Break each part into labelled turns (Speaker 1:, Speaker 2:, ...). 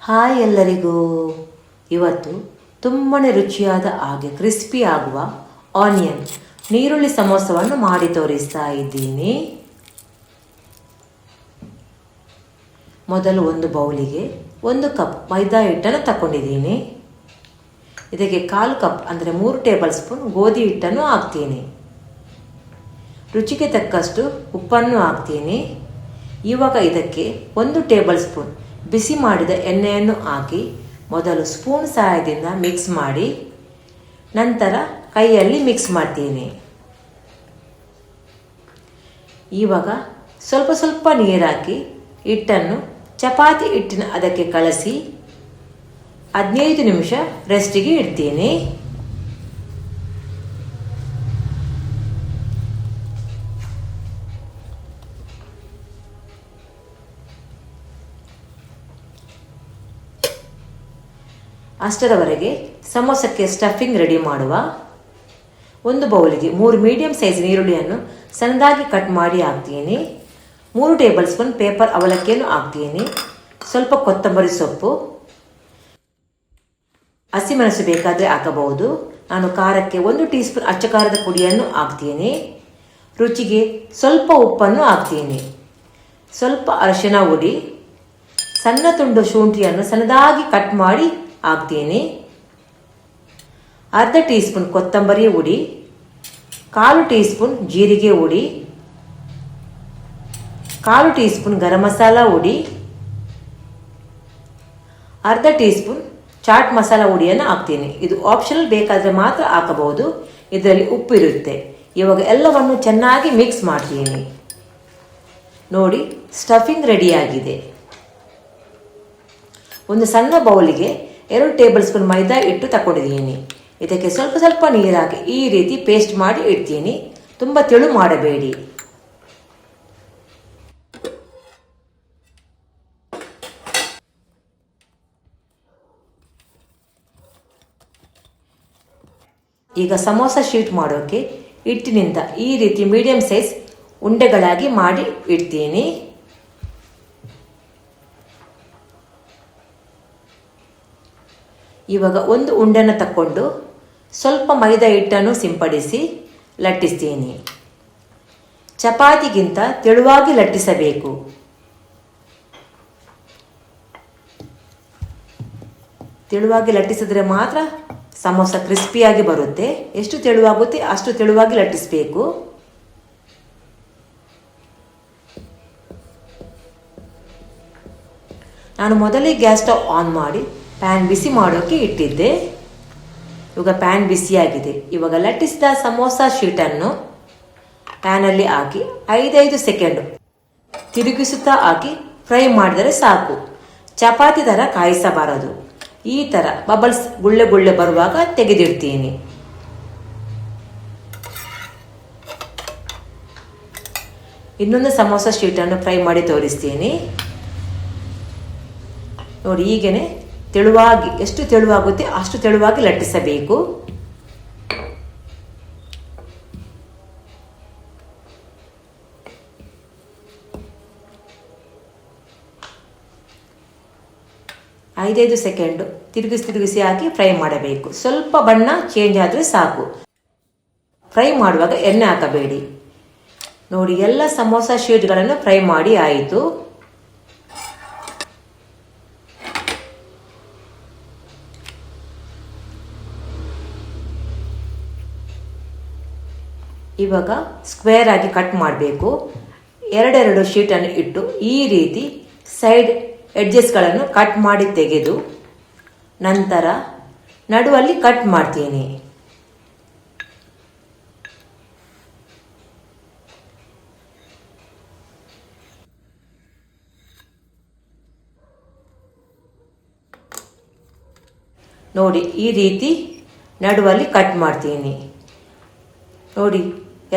Speaker 1: Hi ಎಲ್ಲರಿಗೂ. ಇವತ್ತು ತುಂಬಾ ರುಚಿಯಾದ ಹಾಗೆ ಕ್ರಿಸ್ಪಿ ಆಗುವ ಆನಿಯನ್ ನೀರುಳ್ಳಿ ಸಮೋಸವನ್ನು ಮಾಡಿ ತೋರಿಸ್ತಾ ಇದ್ದೀನಿ. ಮೊದಲು ಒಂದು ಬೌಲಿಗೆ 1 ಕಪ್ ಮೈದಾ ಹಿಟ್ಟನ್ನು ತಗೊಂಡಿದ್ದೀನಿ. ಇದಕ್ಕೆ 1/4 ಕಪ್ ಅಂದರೆ 3 ಟೇಬಲ್ ಸ್ಪೂನ್ ಗೋಧಿ ಹಿಟ್ಟನ್ನು ಹಾಕ್ತೀನಿ. ರುಚಿಗೆ ತಕ್ಕಷ್ಟು ಉಪ್ಪನ್ನು ಹಾಕ್ತೀನಿ. ಇವಾಗ ಇದಕ್ಕೆ 1 ಟೇಬಲ್ ಸ್ಪೂನ್ ಬಿಸಿ ಮಾಡಿದ ಎಣ್ಣೆಯನ್ನು ಹಾಕಿ ಮೊದಲು ಸ್ಪೂನ್ ಸಹಾಯದಿಂದ ಮಿಕ್ಸ್ ಮಾಡಿ ನಂತರ ಕೈಯಲ್ಲಿ ಮಿಕ್ಸ್ ಮಾಡ್ತೀನಿ. ಇವಾಗ ಸ್ವಲ್ಪ ಸ್ವಲ್ಪ ನೀರು ಹಾಕಿ ಹಿಟ್ಟನ್ನು ಚಪಾತಿ ಹಿಟ್ಟಿನ ಅದಕ್ಕೆ ಕಲಸಿ 15 ನಿಮಿಷ ರೆಸ್ಟಿಗೆ ಇಡ್ತೀನಿ. ಅಷ್ಟರವರೆಗೆ ಸಮೋಸಕ್ಕೆ ಸ್ಟಫಿಂಗ್ ರೆಡಿ ಮಾಡುವ. ಒಂದು ಬೌಲಿಗೆ 3 ಮೀಡಿಯಂ ಸೈಜ್ ನೀರುಳ್ಳಿಯನ್ನು ಸಣ್ಣದಾಗಿ ಕಟ್ ಮಾಡಿ ಹಾಕ್ತೀನಿ. 3 ಟೇಬಲ್ ಸ್ಪೂನ್ ಪೇಪರ್ ಅವಲಕ್ಕಿಯನ್ನು ಹಾಕ್ತೀನಿ. ಸ್ವಲ್ಪ ಕೊತ್ತಂಬರಿ ಸೊಪ್ಪು, ಹಸಿಮೆಣಸು ಬೇಕಾದರೆ ಹಾಕಬಹುದು. ನಾನು ಖಾರಕ್ಕೆ 1 ಟೀ ಸ್ಪೂನ್ ಅಚ್ಚ ಖಾರದ ಪುಡಿಯನ್ನು ಹಾಕ್ತೀನಿ. ರುಚಿಗೆ ಸ್ವಲ್ಪ ಉಪ್ಪನ್ನು ಹಾಕ್ತೀನಿ. ಸ್ವಲ್ಪ ಅರಿಶಿನ ಹುಡಿ, ಸಣ್ಣ ತುಂಡು ಶುಂಠಿಯನ್ನು ಸಣ್ಣದಾಗಿ ಕಟ್ ಮಾಡಿ ಹಾಕ್ತೀನಿ. ಅರ್ಧ ಟೀ ಸ್ಪೂನ್ ಕೊತ್ತಂಬರಿ ಹುಡಿ, 1/4 ಟೀ ಸ್ಪೂನ್ ಜೀರಿಗೆ ಹುಡಿ, 1/4 ಟೀ ಸ್ಪೂನ್ ಗರಂ ಮಸಾಲ ಹುಡಿ, ಅರ್ಧ ಟೀ ಸ್ಪೂನ್ ಚಾಟ್ ಮಸಾಲ ಹುಡಿಯನ್ನು ಹಾಕ್ತೀನಿ. ಇದು ಆಪ್ಷನಲ್, ಬೇಕಾದರೆ ಮಾತ್ರ ಹಾಕಬಹುದು. ಇದರಲ್ಲಿ ಉಪ್ಪು ಇರುತ್ತೆ. ಇವಾಗ ಎಲ್ಲವನ್ನು ಚೆನ್ನಾಗಿ ಮಿಕ್ಸ್ ಮಾಡ್ತೀನಿ. ನೋಡಿ, ಸ್ಟಫಿಂಗ್ ರೆಡಿಯಾಗಿದೆ. ಒಂದು ಸಣ್ಣ ಬೌಲಿಗೆ 2 ಟೇಬಲ್ ಸ್ಪೂನ್ ಮೈದಾ ಹಿಟ್ಟು ತಗೊಂಡಿದ್ದೀನಿ. ಇದಕ್ಕೆ ಸ್ವಲ್ಪ ಸ್ವಲ್ಪ ನೀರು ಹಾಕಿ ಈ ರೀತಿ ಪೇಸ್ಟ್ ಮಾಡಿ ಇಡ್ತೀನಿ. ತುಂಬ ತೆಳು ಮಾಡಬೇಡಿ. ಈಗ ಸಮೋಸ ಶೀಟ್ ಮಾಡೋಕೆ ಹಿಟ್ಟಿನಿಂದ ಈ ರೀತಿ ಮೀಡಿಯಂ ಸೈಜ್ ಉಂಡೆಗಳಾಗಿ ಮಾಡಿ ಇಡ್ತೀನಿ. ಇವಾಗ ಒಂದು ಉಂಡೆಯನ್ನು ತಕ್ಕೊಂಡು ಸ್ವಲ್ಪ ಮೈದಾ ಹಿಟ್ಟನ್ನು ಸಿಂಪಡಿಸಿ ಲಟ್ಟಿಸ್ತೀನಿ. ಚಪಾತಿಗಿಂತ ತೆಳುವಾಗಿ ಲಟ್ಟಿಸಬೇಕು. ತೆಳುವಾಗಿ ಲಟ್ಟಿಸಿದ್ರೆ ಮಾತ್ರ ಸಮೋಸ ಕ್ರಿಸ್ಪಿಯಾಗಿ ಬರುತ್ತೆ. ಎಷ್ಟು ತೆಳುವಾಗುತ್ತೆ ಅಷ್ಟು ತೆಳುವಾಗಿ ಲಟ್ಟಿಸಬೇಕು. ನಾನು ಮೊದಲೇ ಗ್ಯಾಸ್ ಸ್ಟವ್ ಆನ್ ಮಾಡಿ ಪ್ಯಾನ್ ಬಿಸಿ ಮಾಡೋಕೆ ಇಟ್ಟಿದ್ದೆ. ಇವಾಗ ಪ್ಯಾನ್ ಬಿಸಿಯಾಗಿದೆ. ಇವಾಗ ಲಟ್ಟಿಸಿದ ಸಮೋಸ ಶೀಟನ್ನು ಪ್ಯಾನಲ್ಲಿ ಹಾಕಿ 5 ಸೆಕೆಂಡ್ ತಿರುಗಿಸುತ್ತಾ ಹಾಕಿ ಫ್ರೈ ಮಾಡಿದರೆ ಸಾಕು. ಚಪಾತಿ ಥರ ಕಾಯಿಸಬಾರದು. ಈ ಥರ ಬಬಲ್ಸ್ ಗುಳ್ಳೆ ಗುಳ್ಳೆ ಬರುವಾಗ ತೆಗೆದಿಡ್ತೀನಿ. ಇನ್ನೊಂದು ಸಮೋಸ ಶೀಟನ್ನು ಫ್ರೈ ಮಾಡಿ ತೋರಿಸ್ತೀನಿ. ನೋಡಿ, ಹೀಗೇನೆ ತೆಳುವಾಗಿ, ಎಷ್ಟು ತೆಳುವಾಗುತ್ತೆ ಅಷ್ಟು ತೆಳುವಾಗಿ ಲಟ್ಟಿಸಬೇಕು. ಐದು ಸೆಕೆಂಡ್ ತಿರುಗಿಸಿ ಹಾಕಿ ಫ್ರೈ ಮಾಡಬೇಕು. ಸ್ವಲ್ಪ ಬಣ್ಣ ಚೇಂಜ್ ಆದರೆ ಸಾಕು. ಫ್ರೈ ಮಾಡುವಾಗ ಎಣ್ಣೆ ಹಾಕಬೇಡಿ. ನೋಡಿ, ಎಲ್ಲ ಸಮೋಸ ಶೀಟ್ಗಳನ್ನು ಫ್ರೈ ಮಾಡಿ ಆಯಿತು. ಇವಾಗ ಸ್ಕ್ವೇರ್ ಆಗಿ ಕಟ್ ಮಾಡಬೇಕು. 2 ಶೀಟನ್ನು ಇಟ್ಟು ಈ ರೀತಿ ಸೈಡ್ ಎಡ್ಜಸ್ಗಳನ್ನು ಕಟ್ ಮಾಡಿ ತೆಗೆದು ನಂತರ ನಡುವಲ್ಲಿ ಕಟ್ ಮಾಡ್ತೀನಿ. ನೋಡಿ, ಈ ರೀತಿ ನಡುವಲ್ಲಿ ಕಟ್ ಮಾಡ್ತೀನಿ. ನೋಡಿ,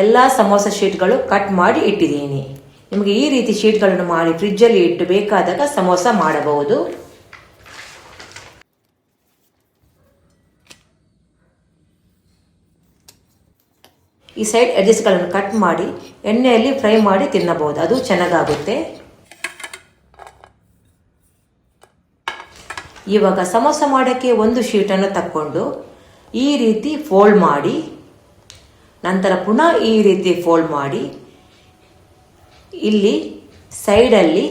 Speaker 1: ಎಲ್ಲ ಸಮೋಸ ಶೀಟ್ಗಳು ಕಟ್ ಮಾಡಿ ಇಟ್ಟಿದ್ದೀನಿ. ನಿಮಗೆ ಈ ರೀತಿ ಶೀಟ್ಗಳನ್ನು ಮಾಡಿ ಫ್ರಿಜ್ಜಲ್ಲಿ ಇಟ್ಟು ಬೇಕಾದಾಗ ಸಮೋಸ ಮಾಡಬಹುದು. ಈ ಸೈಡ್ ಎಡ್ಜಸ್ಗಳನ್ನು ಕಟ್ ಮಾಡಿ ಎಣ್ಣೆಯಲ್ಲಿ ಫ್ರೈ ಮಾಡಿ ತಿನ್ನಬಹುದು. ಅದು ಚೆನ್ನಾಗಾಗುತ್ತೆ. ಇವಾಗ ಸಮೋಸ ಮಾಡೋಕ್ಕೆ ಒಂದು ಶೀಟನ್ನು ತಕ್ಕೊಂಡು ಈ ರೀತಿ ಫೋಲ್ಡ್ ಮಾಡಿ, ನಂತರ ಪುನಃ ಈ ರೀತಿ ಫೋಲ್ಡ್ ಮಾಡಿ, ಇಲ್ಲಿ ಸೈಡಲ್ಲಿ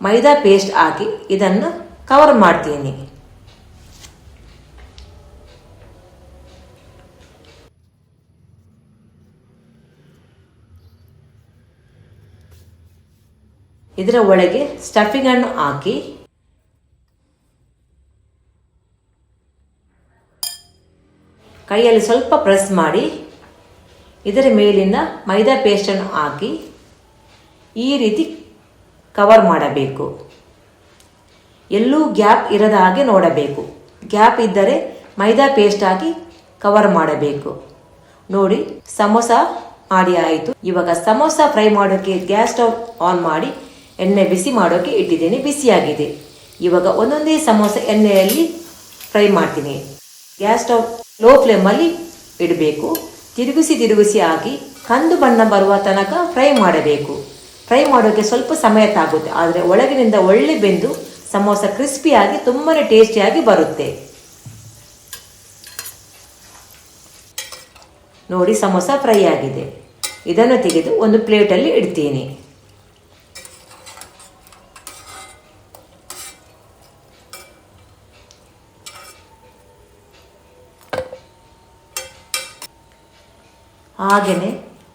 Speaker 1: ಮೈದಾ ಪೇಸ್ಟ್ ಹಾಕಿ ಇದನ್ನು ಕವರ್ ಮಾಡ್ತೀನಿ. ಇದರ ಒಳಗೆ ಸ್ಟಫಿಂಗ್ ಅನ್ನು ಹಾಕಿ ಕೈಯಲ್ಲಿ ಸ್ವಲ್ಪ ಪ್ರೆಸ್ ಮಾಡಿ ಇದರ ಮೇಲಿನ ಮೈದಾ ಪೇಸ್ಟನ್ನು ಹಾಕಿ ಈ ರೀತಿ ಕವರ್ ಮಾಡಬೇಕು. ಎಲ್ಲೂ ಗ್ಯಾಪ್ ಇರದ ಹಾಗೆ ನೋಡಬೇಕು. ಗ್ಯಾಪ್ ಇದ್ದರೆ ಮೈದಾ ಪೇಸ್ಟ್ ಹಾಕಿ ಕವರ್ ಮಾಡಬೇಕು. ನೋಡಿ, ಸಮೋಸ ಮಾಡಿ ಆಯಿತು. ಇವಾಗ ಸಮೋಸ ಫ್ರೈ ಮಾಡೋಕ್ಕೆ ಗ್ಯಾಸ್ ಸ್ಟವ್ ಆನ್ ಮಾಡಿ ಎಣ್ಣೆ ಬಿಸಿ ಮಾಡೋಕ್ಕೆ ಇಟ್ಟಿದ್ದೀನಿ. ಬಿಸಿಯಾಗಿದೆ. ಇವಾಗ ಒಂದೊಂದೇ ಸಮೋಸ ಎಣ್ಣೆಯಲ್ಲಿ ಫ್ರೈ ಮಾಡ್ತೀನಿ. ಗ್ಯಾಸ್ ಸ್ಟವ್ ಲೋ ಫ್ಲೇಮಲ್ಲಿ ಇಡಬೇಕು. ತಿರುಗಿಸಿ ಹಾಕಿ ಕಂದು ಬಣ್ಣ ಬರುವ ತನಕ ಫ್ರೈ ಮಾಡಬೇಕು. ಫ್ರೈ ಮಾಡೋಕ್ಕೆ ಸ್ವಲ್ಪ ಸಮಯ ತಾಗುತ್ತೆ, ಆದರೆ ಒಳಗಿನಿಂದ ಒಳ್ಳೆ ಬೆಂದು ಸಮೋಸ ಕ್ರಿಸ್ಪಿಯಾಗಿ ತುಂಬಾ ಟೇಸ್ಟಿಯಾಗಿ ಬರುತ್ತೆ. ನೋಡಿ, ಸಮೋಸ ಫ್ರೈ ಆಗಿದೆ. ಇದನ್ನು ತೆಗೆದು ಒಂದು ಪ್ಲೇಟಲ್ಲಿ ಇಡ್ತೀನಿ. ಹಾಗೆಯೇ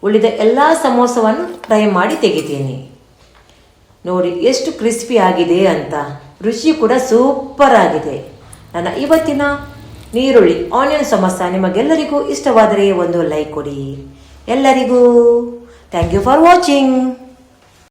Speaker 1: ಉಳಿದ ಎಲ್ಲ ಸಮೋಸವನ್ನು ಫ್ರೈ ಮಾಡಿ ತೆಗಿತೀನಿ. ನೋಡಿ ಎಷ್ಟು ಕ್ರಿಸ್ಪಿ ಆಗಿದೆ ಅಂತ. ರುಚಿ ಕೂಡ ಸೂಪರ್ ಆಗಿದೆ. ನನ್ನ ಇವತ್ತಿನ ನೀರುಳ್ಳಿ ಆನಿಯನ್ ಸಮೋಸ ನಿಮಗೆಲ್ಲರಿಗೂ ಇಷ್ಟವಾದರೆ ಒಂದು ಲೈಕ್ ಕೊಡಿ. ಎಲ್ಲರಿಗೂ ಥ್ಯಾಂಕ್ ಯು ಫಾರ್ ವಾಚಿಂಗ್.